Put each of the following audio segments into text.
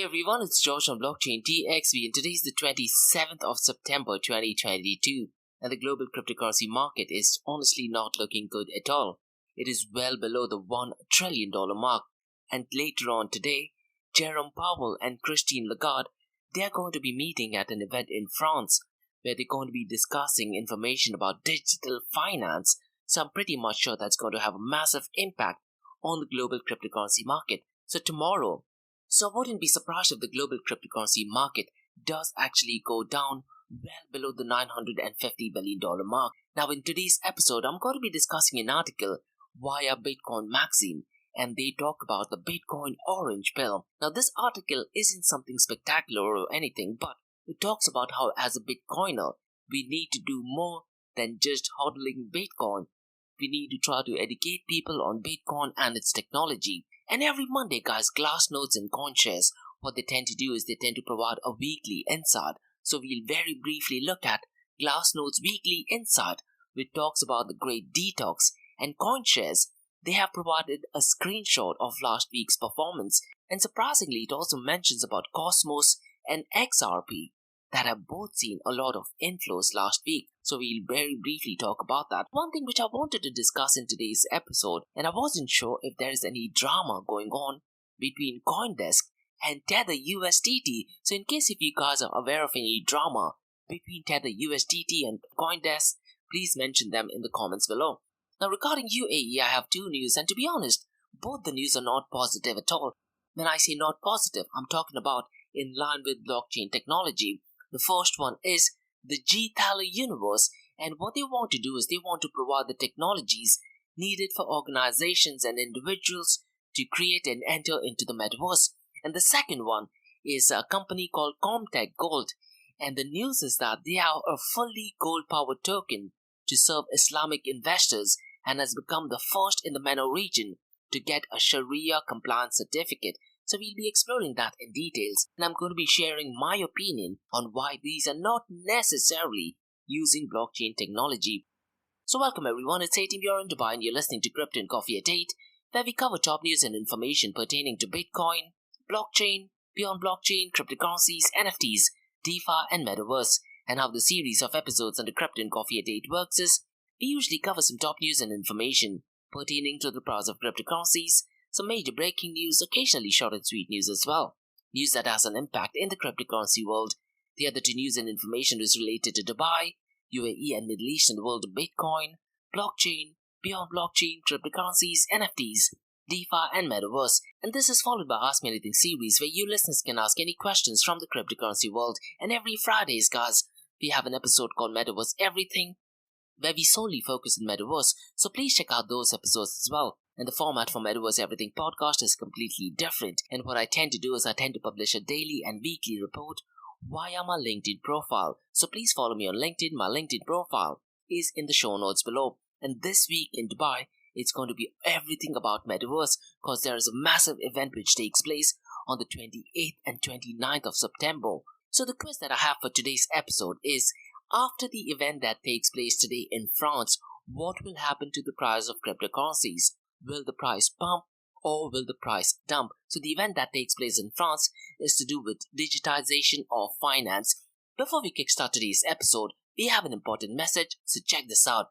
Hey everyone, it's Josh on Blockchain TXV and today is the 27th of September 2022 and the global cryptocurrency market is honestly not looking good at all. It is well below the $1 trillion mark, and later on today, Jerome Powell and Christine Lagarde, they are going to be meeting at an event in France where they're going to be discussing information about digital finance. So I'm pretty much sure that's going to have a massive impact on the global cryptocurrency market. So I wouldn't be surprised if the global cryptocurrency market does actually go down well below the $950 billion mark. Now in today's episode, I'm going to be discussing an article via Bitcoin magazine, and they talk about the Bitcoin orange pill. Now this article isn't something spectacular or anything, but it talks about how as a Bitcoiner, we need to do more than just hodling Bitcoin. We need to try to educate people on Bitcoin and its technology. And every Monday, guys, Glassnodes and CoinShares, what they tend to do is they tend to provide a weekly insight. So we'll very briefly look at Glassnodes weekly insight, which talks about the great detox. And CoinShares, they have provided a screenshot of last week's performance. And surprisingly, it also mentions about Cosmos and XRP that have both seen a lot of inflows last week. So we'll very briefly talk about that. One thing which I wanted to discuss in today's episode, and I wasn't sure if there is any drama going on between CoinDesk and Tether.to USDT. So in case if you guys are aware of any drama between Tether.to USDT and CoinDesk, please mention them in the comments below. Now regarding UAE, I have two news, and to be honest, both the news are not positive at all. When I say not positive, I'm talking about in line with blockchain technology. The first one is the G-Thaler universe, and what they want to do is they want to provide the technologies needed for organizations and individuals to create and enter into the metaverse. And the second one is a company called Comtech Gold, and the news is that they are a fully gold-powered token to serve Islamic investors and has become the first in the MENA region to get a Sharia compliance certificate. So we'll be exploring that in details, and I'm going to be sharing my opinion on why these are not necessarily using blockchain technology. So welcome everyone, it's 18 here in Dubai and you're listening to Crypto and Coffee at 8, where we cover top news and information pertaining to Bitcoin, blockchain, beyond blockchain, cryptocurrencies, NFTs, DeFi and Metaverse. And how the series of episodes under Crypto and Coffee at 8 works is, we usually cover some top news and information pertaining to the price of cryptocurrencies, some major breaking news, occasionally short and sweet news as well. News that has an impact in the cryptocurrency world. The other two news and information is related to Dubai, UAE and Middle East and the world of Bitcoin, blockchain, beyond blockchain, cryptocurrencies, NFTs, DeFi and Metaverse. And this is followed by Ask Me Anything series where you listeners can ask any questions from the cryptocurrency world. And every Fridays, guys, we have an episode called Metaverse Everything, where we solely focus on Metaverse. So please check out those episodes as well. And the format for Metaverse Everything podcast is completely different. And what I tend to do is I tend to publish a daily and weekly report via my LinkedIn profile. So please follow me on LinkedIn. My LinkedIn profile is in the show notes below. And this week in Dubai, it's going to be everything about Metaverse because there is a massive event which takes place on the 28th and 29th of September. So the quiz that I have for today's episode is, after the event that takes place today in France, what will happen to the price of cryptocurrencies? Will the price pump or will the price dump? So the event that takes place in France is to do with digitization of finance. Before we kickstart today's episode, we have an important message, so check this out.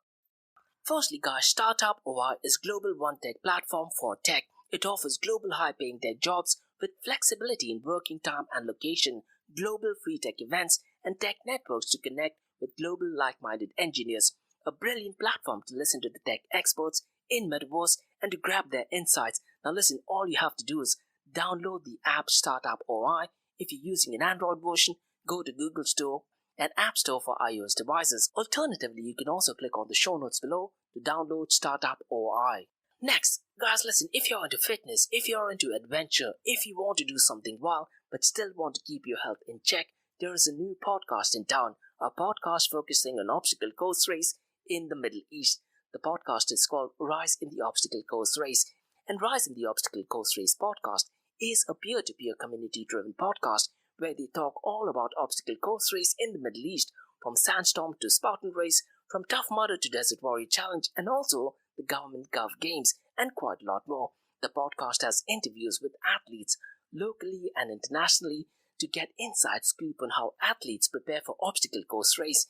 Firstly guys, Startup OI is global one tech platform for tech. It offers global high-paying tech jobs with flexibility in working time and location, global free tech events, and tech networks to connect with global like-minded engineers. A brilliant platform to listen to the tech experts in Metaverse and to grab their insights. Now listen, all you have to do is download the app Startup OI. If you're using an Android version, go to Google Store and App Store for iOS devices. Alternatively, you can also click on the show notes below to download Startup OI. Next, guys, listen, if you're into fitness, if you're into adventure, if you want to do something wild but still want to keep your health in check, there is a new podcast in town, a podcast focusing on obstacle course race in the Middle East. The podcast is called Rise in the Obstacle Course Race, and Rise in the Obstacle Course Race podcast is a peer-to-peer community-driven podcast where they talk all about obstacle course race in the Middle East, from Sandstorm to Spartan Race, from Tough Mudder to Desert Warrior Challenge, and also the Government Gov Games, and quite a lot more. The podcast has interviews with athletes, locally and internationally to get inside scoop on how athletes prepare for obstacle course race.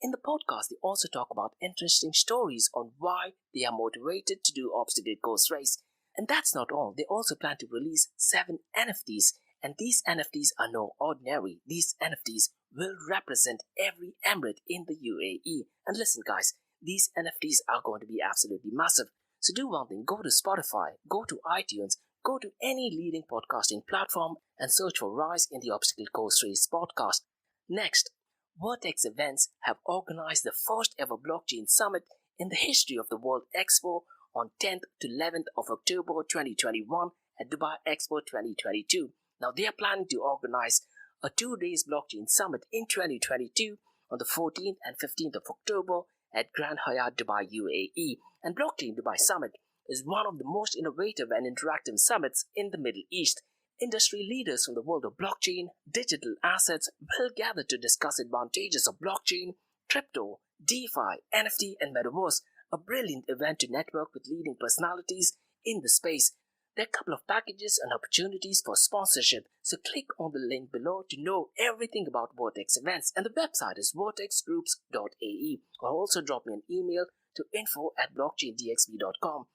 In the podcast, they also talk about interesting stories on why they are motivated to do obstacle course race. And that's not all. They also plan to release 7 NFTs. And these NFTs are no ordinary. These NFTs will represent every emirate in the UAE. And listen guys, these NFTs are going to be absolutely massive. So do one thing, go to Spotify, go to iTunes, go to any leading podcasting platform and search for Rise in the Obstacle Course Race podcast. Next, Vertex Events have organized the first ever blockchain summit in the history of the World Expo on 10th to 11th of October 2021 at Dubai Expo 2022. Now they are planning to organize a 2 days blockchain summit in 2022 on the 14th and 15th of October at Grand Hyatt Dubai UAE. And Blockchain Dubai Summit is one of the most innovative and interactive summits in the Middle East. Industry leaders from the world of blockchain, digital assets will gather to discuss advantages of blockchain, crypto, DeFi, NFT and Metaverse, a brilliant event to network with leading personalities in the space. There are a couple of packages and opportunities for sponsorship, so click on the link below to know everything about Vertex Events, and the website is vertexgroups.ae, or also drop me an email to info@blockchaindxb.com.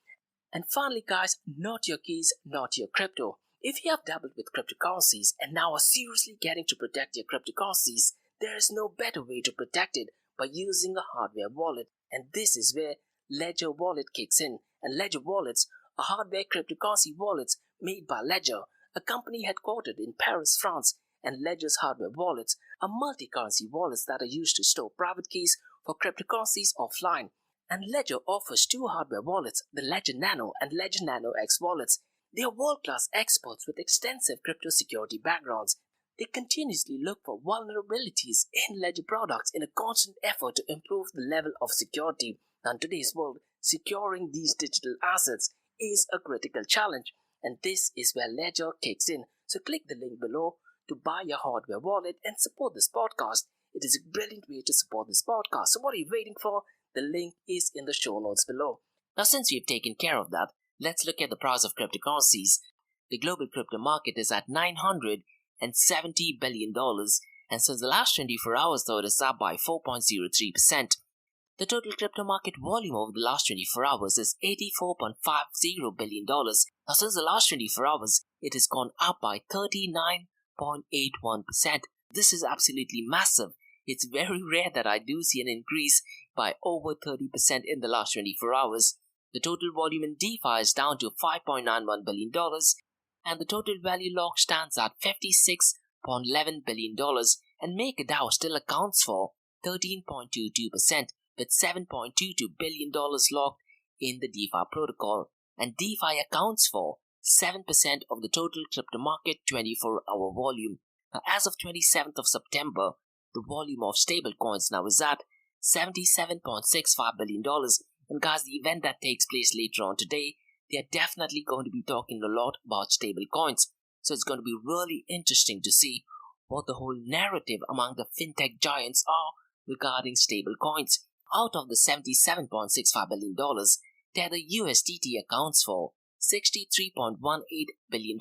And finally guys, not your keys, not your crypto. If you have dabbled with cryptocurrencies and now are seriously getting to protect your cryptocurrencies, there is no better way to protect it by using a hardware wallet. And this is where Ledger Wallet kicks in. And Ledger Wallets are hardware cryptocurrency wallets made by Ledger, a company headquartered in Paris, France. And Ledger's hardware wallets are multi-currency wallets that are used to store private keys for cryptocurrencies offline. And Ledger offers 2 hardware wallets, the Ledger Nano and Ledger Nano X wallets. They are world-class experts with extensive crypto security backgrounds. They continuously look for vulnerabilities in Ledger products in a constant effort to improve the level of security. Now, in today's world, securing these digital assets is a critical challenge, and this is where Ledger kicks in. So click the link below to buy your hardware wallet and support this podcast. It is a brilliant way to support this podcast. So what are you waiting for? The link is in the show notes below. Now, since we've taken care of that, let's look at the price of cryptocurrencies. The global crypto market is at $970 billion, and since the last 24 hours, though, it is up by 4.03%. The total crypto market volume over the last 24 hours is $84.50 billion. Now, since the last 24 hours, it has gone up by 39.81%. This is absolutely massive. It's very rare that I do see an increase by over 30% in the last 24 hours. The total volume in DeFi is down to $5.91 billion, and the total value locked stands at $56.11 billion, and MakerDAO still accounts for 13.22%, with $7.22 billion locked in the DeFi protocol, and DeFi accounts for 7% of the total crypto market 24-hour volume. Now, as of 27th of September, the volume of stablecoins now is at $77.65 billion. And guys, the event that takes place later on today, they are definitely going to be talking a lot about stablecoins. So it's going to be really interesting to see what the whole narrative among the fintech giants are regarding stablecoins. Out of the $77.65 billion, Tether.to USDT accounts for $63.18 billion.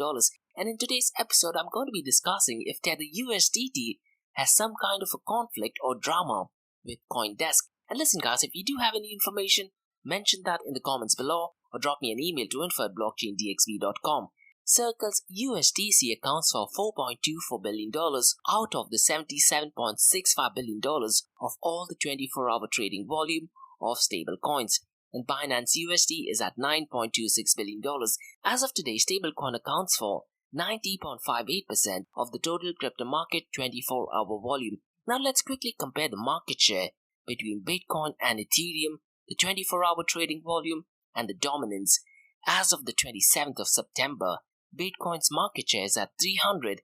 And in today's episode, I'm going to be discussing if Tether.to USDT has some kind of a conflict or drama with CoinDesk. And listen guys, if you do have any information, mention that in the comments below or drop me an email to info@blockchaindxb.com. Circle's USDC accounts for $4.24 billion out of the $77.65 billion of all the 24-hour trading volume of stablecoins. And Binance USD is at $9.26 billion. As of today, stablecoin accounts for 90.58% of the total crypto market 24-hour volume. Now let's quickly compare the market share between Bitcoin and Ethereum, the 24-hour trading volume, and the dominance. As of the 27th of September, Bitcoin's market share is at $386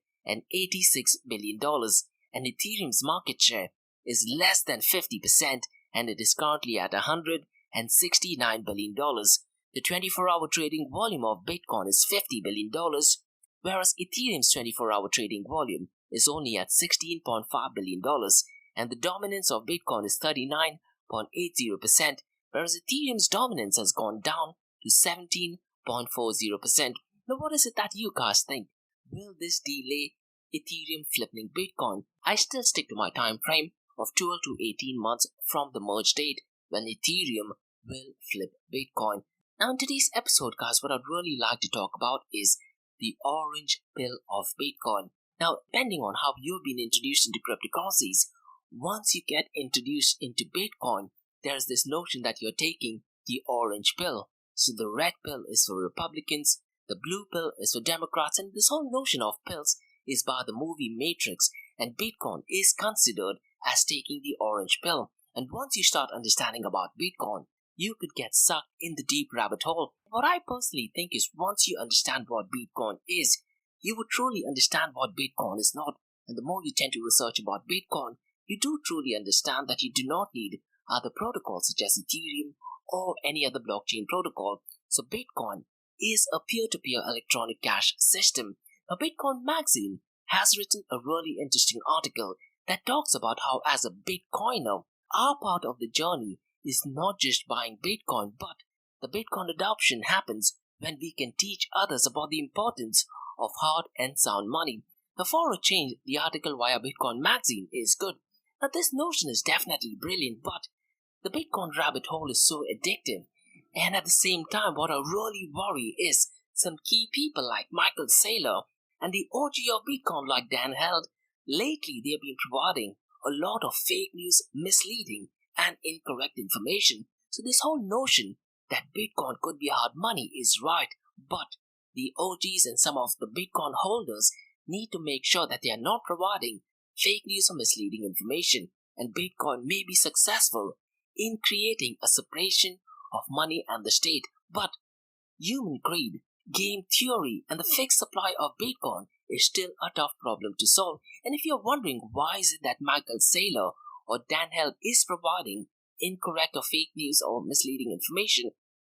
billion, and Ethereum's market share is less than 50%, and it is currently at $169 billion. The 24-hour trading volume of Bitcoin is $50 billion, whereas Ethereum's 24-hour trading volume is only at $16.5 billion, and the dominance of Bitcoin is 39.80%, whereas Ethereum's dominance has gone down to 17.40%. Now, what is it that you guys think? will this delay Ethereum flipping Bitcoin? I still stick to my time frame of 12 to 18 months from the merge date when Ethereum will flip Bitcoin. Now in today's episode, guys, what I'd really like to talk about is the orange pill of Bitcoin. Now, depending on how you've been introduced into cryptocurrencies, once you get introduced into Bitcoin, there's this notion that you're taking the orange pill. So the red pill is for Republicans, the blue pill is for Democrats, and this whole notion of pills is by the movie Matrix, and Bitcoin is considered as taking the orange pill. And once you start understanding about Bitcoin, you could get sucked in the deep rabbit hole. What I personally think is once you understand what Bitcoin is, you would truly understand what Bitcoin is not. And the more you tend to research about Bitcoin, you do truly understand that you do not need other protocols such as Ethereum or any other blockchain protocol. So Bitcoin is a peer-to-peer electronic cash system. Now, Bitcoin Magazine has written a really interesting article that talks about how as a Bitcoiner, our part of the journey is not just buying Bitcoin, but the Bitcoin adoption happens when we can teach others about the importance of hard and sound money. Now, for a change, the article via Bitcoin Magazine is good. Now, this notion is definitely brilliant, but the Bitcoin rabbit hole is so addictive. And at the same time, what I really worry is some key people like Michael Saylor and the OG of Bitcoin like Dan Held. Lately, they have been providing a lot of fake news, misleading, and incorrect information. So this whole notion that Bitcoin could be hard money is right, but the OGs and some of the Bitcoin holders need to make sure that they are not providing fake news or misleading information, and Bitcoin may be successful in creating a separation of money and the state. But human greed, game theory, and the fixed supply of Bitcoin is still a tough problem to solve. And if you're wondering why is it that Michael Saylor or Dan Held is providing incorrect or fake news or misleading information,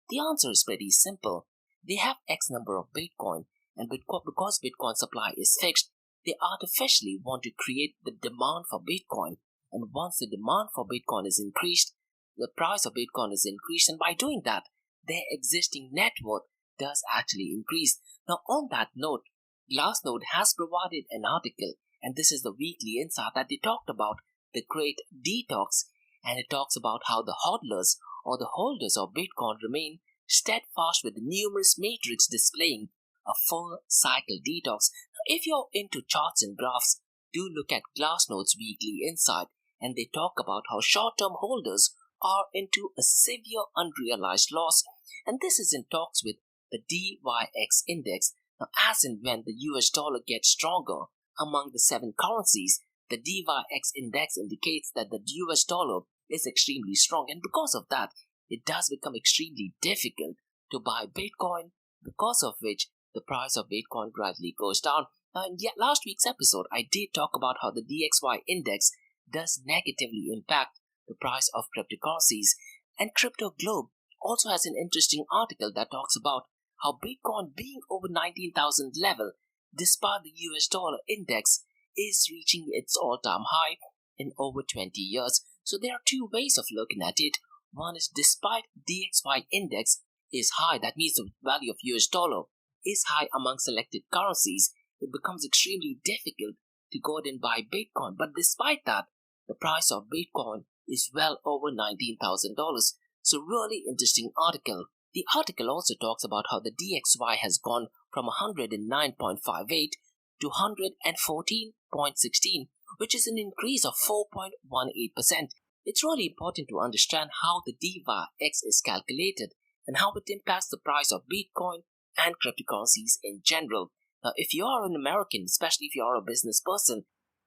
the answer is pretty simple. They have X number of Bitcoin, and because Bitcoin supply is fixed, they artificially want to create the demand for Bitcoin. And once the demand for Bitcoin is increased, the price of Bitcoin is increased, and by doing that, their existing net worth does actually increase. Now, on that note, Glassnode has provided an article, and this is the weekly insight that they talked about the great detox, and it talks about how the hodlers or the holders of Bitcoin remain steadfast with numerous matrix displaying a full cycle detox. Now, if you're into charts and graphs, do look at Glassnode's weekly insight, and they talk about how short-term holders are into a severe unrealized loss, and this is in talks with the DYX index. Now, as and when the US dollar gets stronger among the 7 currencies, the DYX index indicates that the US dollar is extremely strong, and because of that, it does become extremely difficult to buy Bitcoin, because of which the price of Bitcoin gradually goes down. Now, in last week's episode, I did talk about how the DXY index does negatively impact the price of cryptocurrencies, and Crypto Globe also has an interesting article that talks about how Bitcoin being over 19,000 level, despite the US dollar index, is reaching its all-time high in over 20 years. So there are two ways of looking at it. One is despite DXY index is high, that means the value of US dollar is high among selected currencies, it becomes extremely difficult to go ahead and buy Bitcoin. But despite that, the price of Bitcoin is well over $19,000. So really interesting article. The article also talks about how the DXY has gone from 109.58 to 114.16, which is an increase of 4.18%. It's really important to understand how the DYX is calculated and how it impacts the price of Bitcoin and cryptocurrencies in general. Now, if you are an American, especially if you are a business person,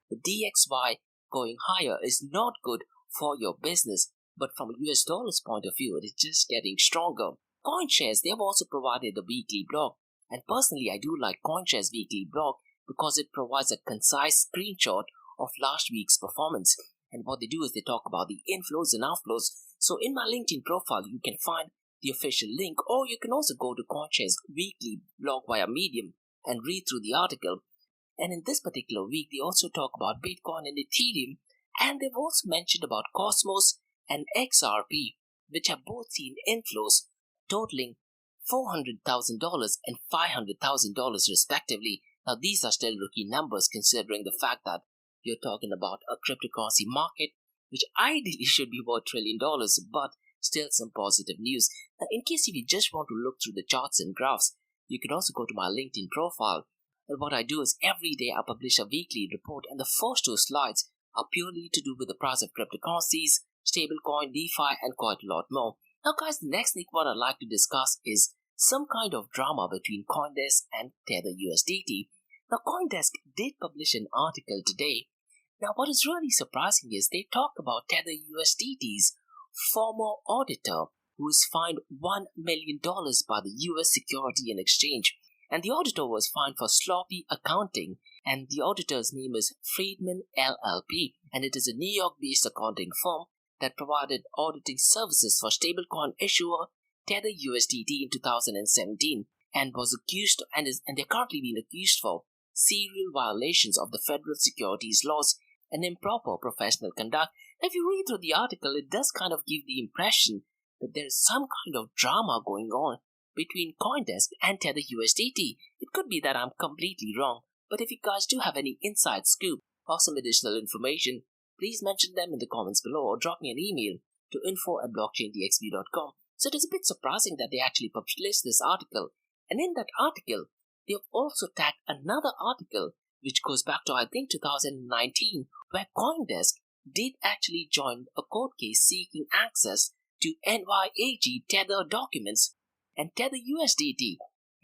the DXY going higher is not good for your business, but from a US dollar's point of view, it is just getting stronger. CoinShares, they have also provided a weekly blog, and personally I do like CoinShares weekly blog because it provides a concise screenshot of last week's performance. And what they do is they talk about the inflows and outflows. So in my LinkedIn profile, you can find the official link, or you can also go to CoinShares weekly blog via Medium and read through the article. And in this particular week, they also talk about Bitcoin and Ethereum, and they've also mentioned about Cosmos and XRP, which have both seen inflows totaling $400,000 and $500,000 respectively. Now, these are still rookie numbers considering the fact that you're talking about a cryptocurrency market which ideally should be worth $1 trillion, but still some positive news. Now, in case if you just want to look through the charts and graphs, you can also go to my LinkedIn profile. And what I do is every day I publish a weekly report, and the first two slides are purely to do with the price of cryptocurrencies, stablecoin, DeFi, and quite a lot more. Now, guys, the next thing what I'd like to discuss is some kind of drama between CoinDesk and Tether.to USDT. Now, CoinDesk did publish an article today. Now, what is really surprising is they talk about Tether.to USDT's former auditor who was fined $1 million by the US Security and Exchange. And the auditor was fined for sloppy accounting, and the auditor's name is Friedman LLP, and it is a New York-based accounting firm that provided auditing services for stablecoin issuer Tether.to USDT in 2017, and was accused and they're currently being accused for serial violations of the federal securities laws and improper professional conduct. If you read through the article, it does kind of give the impression that there is some kind of drama going on between CoinDesk and Tether.to USDT. It could be that I'm completely wrong, but if you guys do have any inside scoop or some additional information, please mention them in the comments below or drop me an email to info@blockchaindxb.com. So it is a bit surprising that they actually published this article, and in that article, they have also tagged another article which goes back to I think 2019, where CoinDesk did actually join a court case seeking access to NYAG Tether documents, and Tether USDT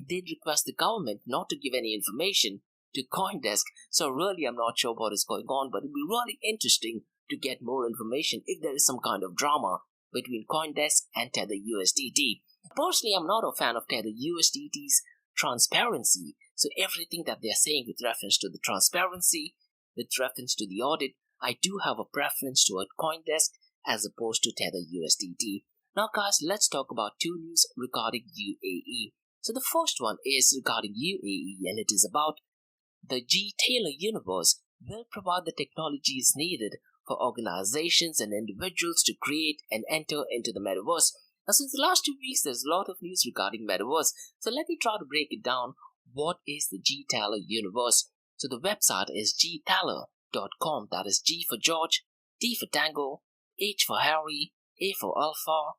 did request the government not to give any information to CoinDesk. So really, I'm not sure what is going on, but it'd be really interesting to get more information if there is some kind of drama between CoinDesk and Tether USDT. Personally, I'm not a fan of Tether USDT's transparency. So everything that they're saying with reference to the transparency, with reference to the audit, I do have a preference toward CoinDesk as opposed to Tether USDT. Now guys, let's talk about two news regarding UAE. So the first one is regarding UAE, and it is about the G Taylor universe will provide the technologies needed for organizations and individuals to create and enter into the metaverse. Now, since the last 2 weeks, there's a lot of news regarding metaverse. So let me try to break it down. What is the G Taylor universe? So the website is gtaylor.com. That is G for George, T for Tango, H for Harry, A for Alpha,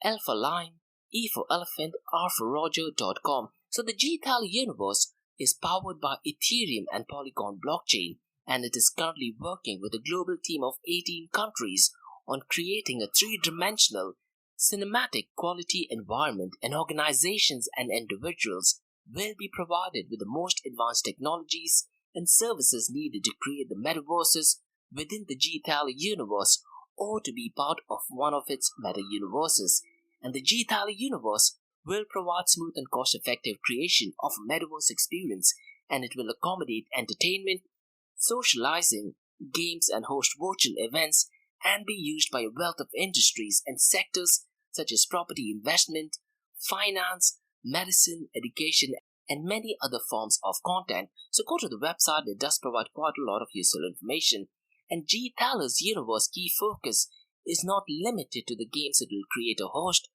L for Lime, E for Elephant, R for Roger.com. So the G Taylor universe is powered by Ethereum and Polygon blockchain, and it is currently working with a global team of 18 countries on creating a three-dimensional cinematic quality environment, and organizations and individuals will be provided with the most advanced technologies and services needed to create the metaverses within the G Taylor universe or to be part of one of its meta universes. And the G Taylor universe will provide smooth and cost-effective creation of a metaverse experience, and it will accommodate entertainment, socializing, games, and host virtual events, and be used by a wealth of industries and sectors such as property investment, finance, medicine, education, and many other forms of content. So go to the website, it does provide quite a lot of useful information. And G Taylor's universe key focus is not limited to the games it will create or host,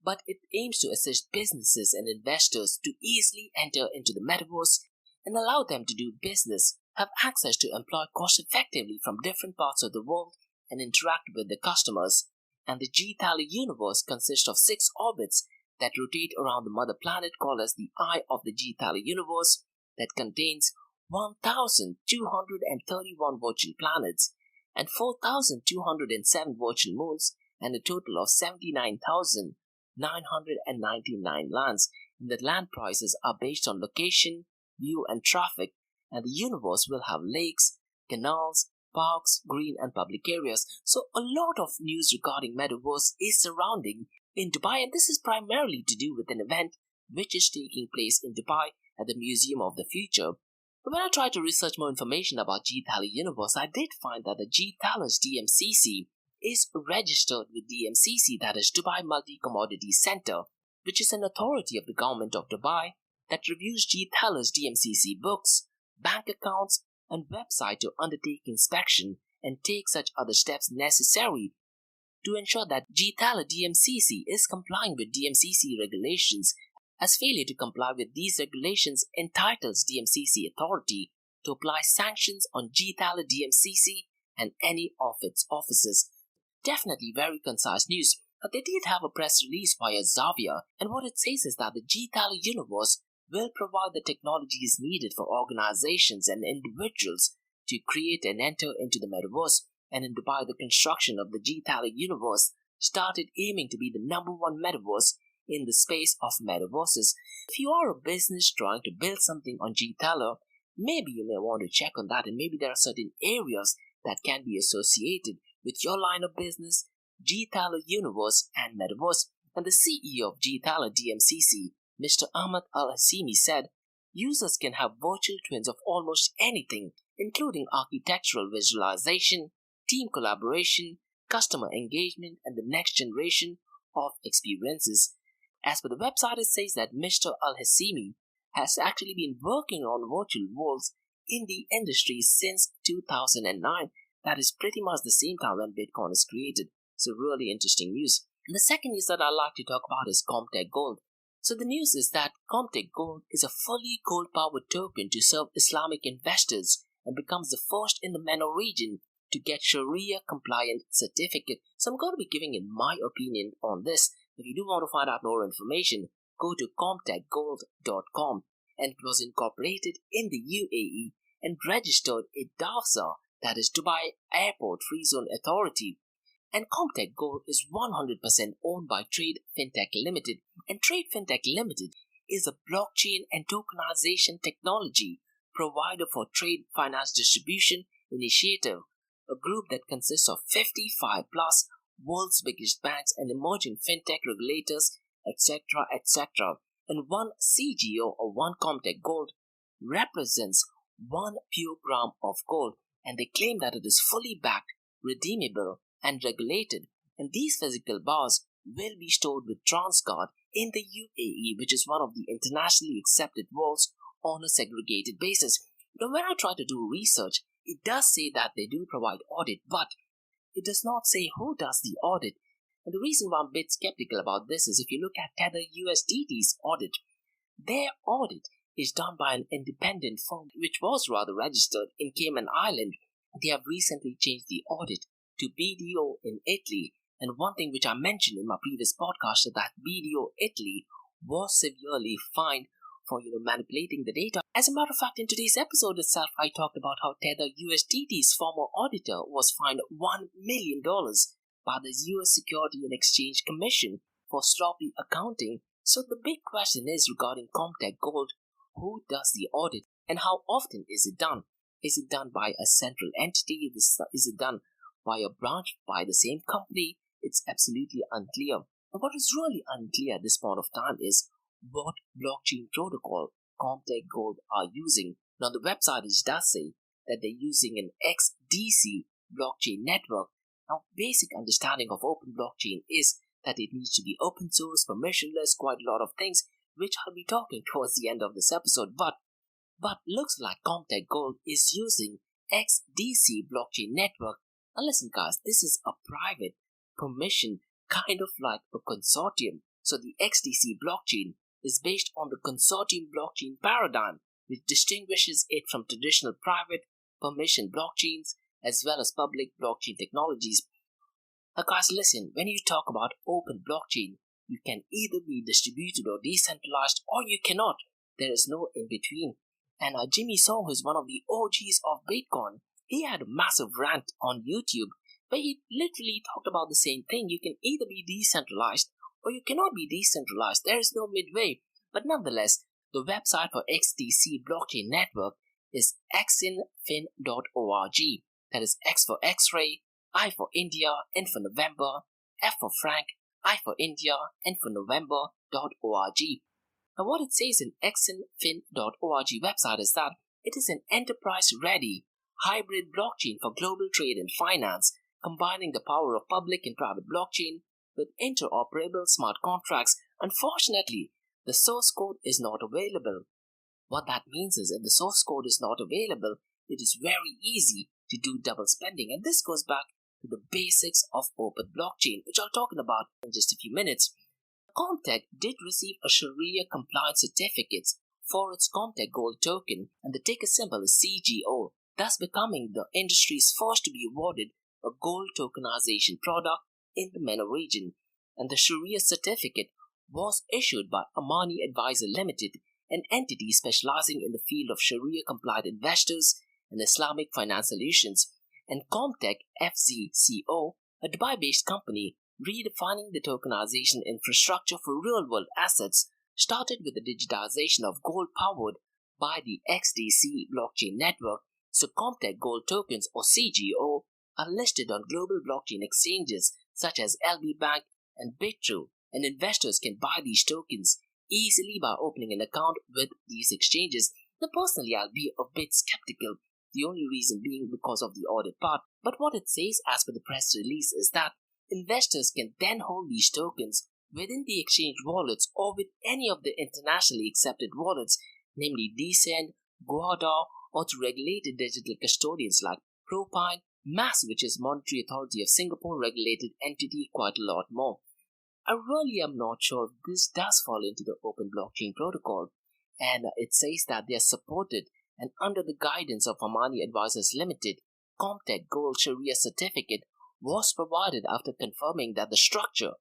but it aims to assist businesses and investors to easily enter into the metaverse and allow them to do business, have access to employ cost effectively from different parts of the world, and interact with the customers. And the G Taylor universe consists of 6 orbits that rotate around the mother planet called as the Eye of the G Taylor universe, that contains 1,231 virtual planets and 4,207 virtual moons, and a total of 79,999 lands. And the land prices are based on location, view, and traffic, and the universe will have lakes, canals, parks, green, and public areas. So a lot of news regarding metaverse is surrounding in Dubai, and this is primarily to do with an event which is taking place in Dubai at the Museum of the Future. But when I tried to research more information about G Taylor universe, I did find that the G Taylor's DMCC is registered with DMCC, that is Dubai Multi-Commodity Center, which is an authority of the government of Dubai that reviews G Taylor's DMCC books, bank accounts, and website to undertake inspection and take such other steps necessary to ensure that G Taylor DMCC is complying with DMCC regulations as failure to comply with these regulations entitles DMCC authority to apply sanctions on Tether DMCC and any of its offices. Definitely very concise news, but they did have a press release via Xavier, and what it says is that the Tether universe will provide the technologies needed for organizations and individuals to create and enter into the metaverse. And in Dubai, the construction of the Tether universe started aiming to be the #1 metaverse in the space of metaverses. If you are a business trying to build something on Tether, maybe you may want to check on that, and maybe there are certain areas that can be associated with your line of business, Tether universe and metaverse. And the CEO of Tether DMCC, Mr. Ahmad Al-Hassimi, said, users can have virtual twins of almost anything, including architectural visualization, team collaboration, customer engagement, and the next generation of experiences. As per the website, it says that Mr. Al-Hassimi has actually been working on virtual worlds in the industry since 2009. That is pretty much the same time when Bitcoin is created. So really interesting news. And the second news that I'd like to talk about is Comtech Gold. So the news is that Comtech Gold is a fully gold-powered token to serve Islamic investors and becomes the first in the MENA region to get Sharia-compliant certificate. So I'm going to be giving in my opinion on this. If you do want to find out more information, go to comtechgold.com. And it was incorporated in the UAE and registered in DAFZA, that is Dubai Airport Free Zone Authority. And Comtech Gold is 100% owned by Trade Fintech Limited. And Trade Fintech Limited is a blockchain and tokenization technology provider for trade finance distribution initiative, a group that consists of 55 plus world's biggest banks and emerging fintech regulators, etc., etc. And one CGO or one Comtech Gold represents 1 pure gram of gold, and they claim that it is fully backed, redeemable, and regulated. And these physical bars will be stored with Transguard in the UAE, which is one of the internationally accepted vaults on a segregated basis. Now, when I try to do research, it does say that they do provide audit, but it does not say who does the audit. And the reason why I'm a bit skeptical about this is if you look at Tether USDT's audit, their audit is done by an independent firm which was rather registered in Cayman Island. They have recently changed the audit to BDO in Italy. And one thing which I mentioned in my previous podcast is that BDO Italy was severely fined for manipulating the data. As a matter of fact, in today's episode itself, I talked about how Tether USDT's former auditor was fined $1 million by the US Security and Exchange Commission for sloppy accounting. So the big question is regarding Comtech Gold, who does the audit and how often is it done? Is it done by a central entity? Is it done by a branch by the same company? It's absolutely unclear. And what is really unclear at this point of time is what blockchain protocol Comtech Gold are using. Now the website does say that they're using an XDC blockchain network. Now basic understanding of open blockchain is that it needs to be open source, permissionless, quite a lot of things, which I'll be talking towards the end of this episode. But looks like Comtech Gold is using XDC blockchain network. Now listen guys, this is a private permission, kind of like a consortium. So the XDC blockchain is based on the consortium blockchain paradigm, which distinguishes it from traditional private permission blockchains as well as public blockchain technologies. Now guys, listen, when you talk about open blockchain, you can either be distributed or decentralized, or you cannot. There is no in between. And Jimmy Song, who's one of the OGs of Bitcoin, he had a massive rant on YouTube where he literally talked about the same thing. You can either be decentralized or you cannot be decentralized. There is no midway. But nonetheless, the website for XDC blockchain network is xinfin.org. That is X for X-ray, I for India, N for November, F for Frank, I for India, N for November.org. Now what it says in xinfin.org website is that it is an enterprise-ready hybrid blockchain for global trade and finance, combining the power of public and private blockchain with interoperable smart contracts. Unfortunately, the source code is not available. What that means is if the source code is not available, it is very easy to do double spending. And this goes back to the basics of open blockchain, which I'll talk about in just a few minutes. Comtech did receive a Sharia compliant certificate for its Comtech Gold token, and the ticker symbol is CGO, thus becoming the industry's first to be awarded a gold tokenization product in the MENA region. And the Sharia certificate was issued by Amani Advisor Limited, an entity specializing in the field of Sharia compliant investors and Islamic finance solutions, and Comtech FZCO, a Dubai-based company redefining the tokenization infrastructure for real-world assets, started with the digitization of gold powered by the XDC blockchain network. So Comtech Gold tokens, or CGO, are listed on global blockchain exchanges such as LB Bank and BitTrue, and investors can buy these tokens easily by opening an account with these exchanges. Now personally, I'll be a bit skeptical, the only reason being because of the audit part, but what it says as per the press release is that investors can then hold these tokens within the exchange wallets or with any of the internationally accepted wallets, namely Descent, Guarda, or to regulated digital custodians like Propine, MAS, which is Monetary Authority of Singapore regulated entity, quite a lot more. I really am not sure if this does fall into the open blockchain protocol, and it says that they are supported and under the guidance of Amani Advisors Limited. Comtech Gold Sharia certificate was provided after confirming that the structure,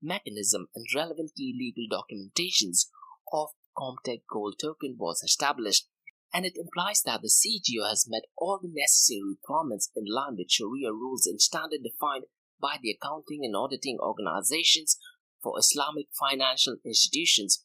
mechanism, and relevant key legal documentations of Comtech Gold token was established, and it implies that the CGO has met all the necessary requirements in line with Sharia rules and standard defined by the accounting and auditing organizations for Islamic financial institutions.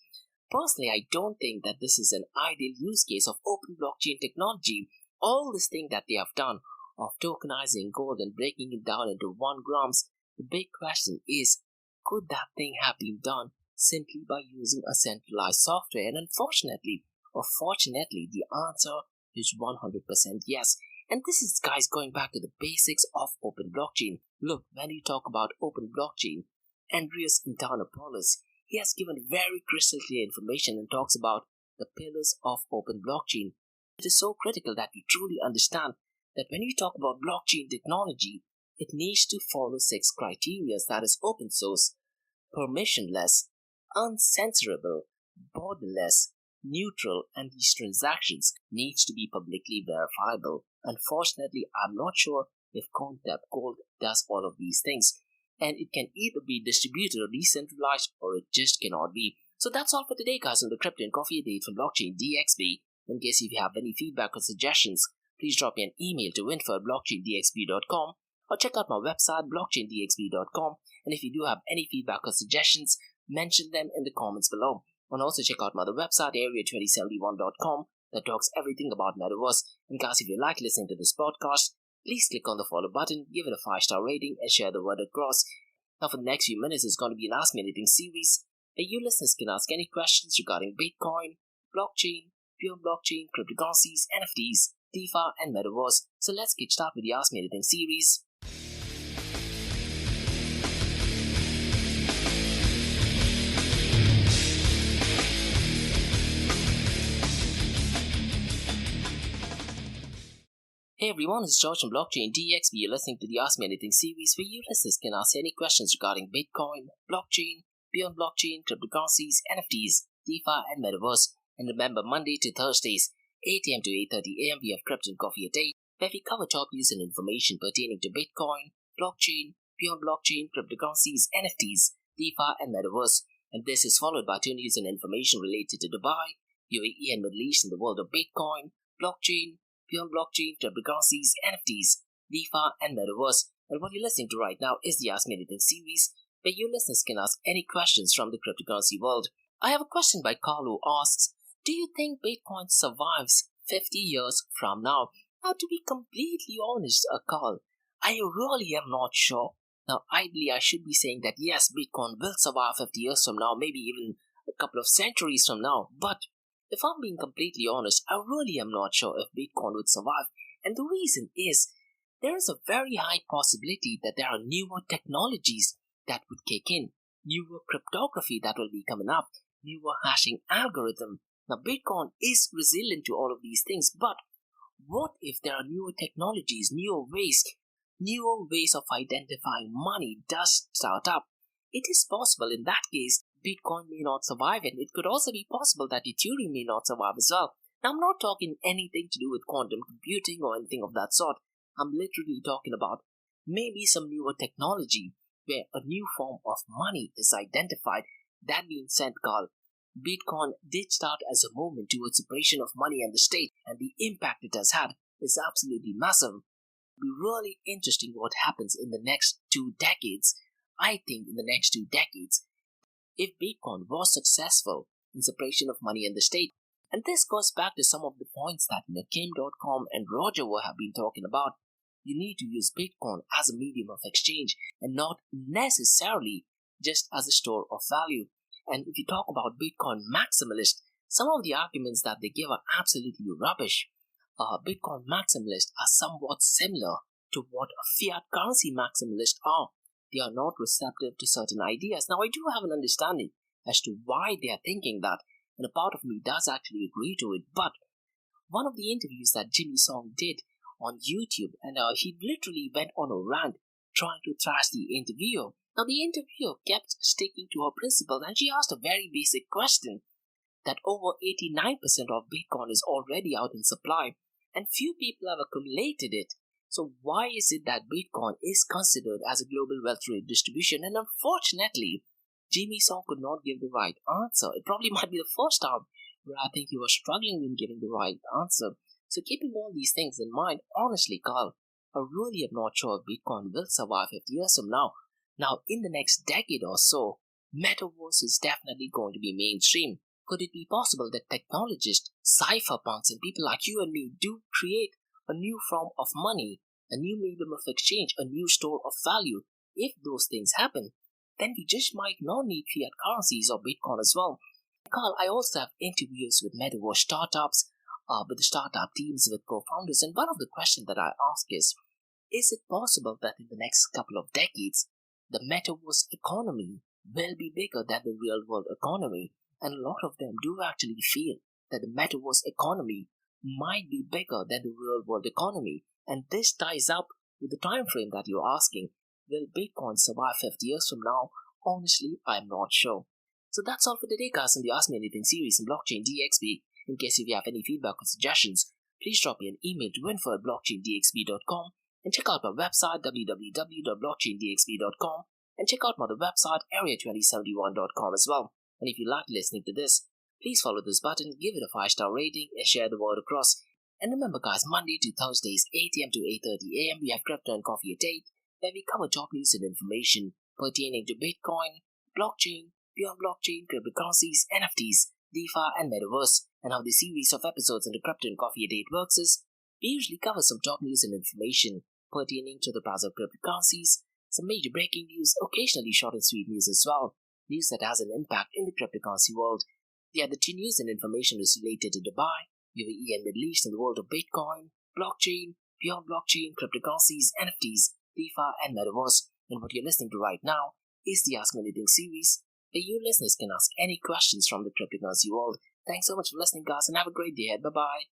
Personally, I don't think that this is an ideal use case of open blockchain technology. All this thing that they have done of tokenizing gold and breaking it down into 1 grams, the big question is, could that thing have been done simply by using a centralized software? And unfortunately, or fortunately, the answer is 100% yes. And this is, guys, going back to the basics of open blockchain. Look, when you talk about open blockchain, Andreas Antonopoulos, he has given very crystal clear information and talks about the pillars of open blockchain. It is so critical that we truly understand that when we talk about blockchain technology, it needs to follow 6 criteria, that is open source, permissionless, uncensorable, borderless, neutral, and these transactions needs to be publicly verifiable. Unfortunately, I'm not sure if Comtech Gold does all of these things, and it can either be distributed or decentralized, or it just cannot be. So that's all for today, guys, on the Crypto and Coffee Update from Blockchain DXB. In case if you have any feedback or suggestions, please drop me an email to info@blockchaindxb.com or check out my website blockchaindxb.com. And if you do have any feedback or suggestions, mention them in the comments below. And also check out my other website area2071.com that talks everything about Metaverse. And guys, if you like listening to this podcast, please click on the follow button, give it a 5-star rating, and share the word across. Now for the next few minutes, it's going to be an Ask Me Anything series where you listeners can ask any questions regarding Bitcoin, blockchain, pure blockchain, cryptocurrencies, NFTs, DeFi, and Metaverse. So let's get started with the Ask Me Anything series. Hey everyone, it's George from Blockchain DXB. You're listening to the Ask Me Anything series where you listeners can ask any questions regarding Bitcoin, blockchain, beyond blockchain, cryptocurrencies, NFTs, DeFi, and Metaverse. And remember, Monday to Thursdays, 8 am to 8:30 am, we have Crypto and Coffee a Day, where we cover top news and information pertaining to Bitcoin, blockchain, beyond blockchain, cryptocurrencies, NFTs, DeFi, and Metaverse. And this is followed by 2 news and information related to Dubai, UAE, and Middle East in the world of Bitcoin, blockchain, beyond blockchain, cryptocurrencies, NFTs, DeFi, and Metaverse. And what you're listening to right now is the Ask Me Anything series, where you listeners can ask any questions from the cryptocurrency world. I have a question by Carl who asks, do you think Bitcoin survives 50 years from now? Now, to be completely honest, Carl, I really am not sure. Now, ideally, I should be saying that yes, Bitcoin will survive 50 years from now, maybe even a couple of centuries from now. But if I'm being completely honest, I really am not sure if Bitcoin would survive. And the reason is, there is a very high possibility that there are newer technologies that would kick in, newer cryptography that will be coming up, newer hashing algorithm. Now, Bitcoin is resilient to all of these things, but what if there are newer technologies, newer ways of identifying money does start up? It is possible in that case, Bitcoin may not survive, and it could also be possible that Ethereum may not survive as well. Now, I'm not talking anything to do with quantum computing or anything of that sort. I'm literally talking about maybe some newer technology where a new form of money is identified. That being said, Carl, Bitcoin did start as a movement towards separation of money and the state, and the impact it has had is absolutely massive. It'll be really interesting what happens in the next 2 decades. I think in the next 2 decades, if Bitcoin was successful in separation of money and the state. And this goes back to some of the points that Kim.com and Roger have been talking about. You need to use Bitcoin as a medium of exchange and not necessarily just as a store of value. And if you talk about Bitcoin maximalists, some of the arguments that they give are absolutely rubbish. Bitcoin maximalists are somewhat similar to what fiat currency maximalists are. They are not receptive to certain ideas. Now, I do have an understanding as to why they are thinking that, and a part of me does actually agree to it. But one of the interviews that Jimmy Song did on YouTube, and he literally went on a rant trying to thrash the interviewer. Now, the interviewer kept sticking to her principles, and she asked a very basic question that over 89% of Bitcoin is already out in supply, and few people have accumulated it. So why is it that Bitcoin is considered as a global wealth redistribution? And unfortunately, Jimmy Song could not give the right answer. It probably might be the first time where I think he was struggling in giving the right answer. So keeping all these things in mind, honestly, Carl, I really am not sure if Bitcoin will survive 50 years from now. Now, in the next decade or so, Metaverse is definitely going to be mainstream. Could it be possible that technologists, cypherpunks, and people like you and me do create a new form of money, a new medium of exchange, a new store of value? If those things happen, then we just might not need fiat currencies or Bitcoin as well. Carl, I also have interviews with Metaverse startups, with the startup teams, with co-founders, and one of the questions that I ask is it possible that in the next couple of decades, the Metaverse economy will be bigger than the real world economy? And a lot of them do actually feel that the Metaverse economy might be bigger than the real world economy. And this ties up with the time frame that you're asking. Will Bitcoin survive 50 years from now? Honestly, I'm not sure. So that's all for today, guys, in the Ask Me Anything series in Blockchain DXB. In case if you have any feedback or suggestions, please drop me an email to info@blockchaindxb.com and check out my website www.blockchaindxb.com and check out my other website area2071.com as well. And if you like listening to this, please follow this button, give it a 5-star rating, and share the word across. And remember, guys, Monday to Thursdays, 8 a.m. to 8:30 a.m., we have Crypto and Coffee a Day, where we cover top news and information pertaining to Bitcoin, blockchain, beyond blockchain, cryptocurrencies, NFTs, DeFi, and Metaverse. And how the series of episodes in the Crypto and Coffee a Day works is, we usually cover some top news and information pertaining to the price of cryptocurrencies, some major breaking news, occasionally short and sweet news as well, news that has an impact in the cryptocurrency world. The other two news and information is related to Dubai, UAE and Middle East in the world of Bitcoin, blockchain, beyond blockchain, cryptocurrencies, NFTs, DeFi, and Metaverse. And what you're listening to right now is the Ask Me Anything series, where you listeners can ask any questions from the cryptocurrency world. Thanks so much for listening, guys, and have a great day ahead. Bye-bye.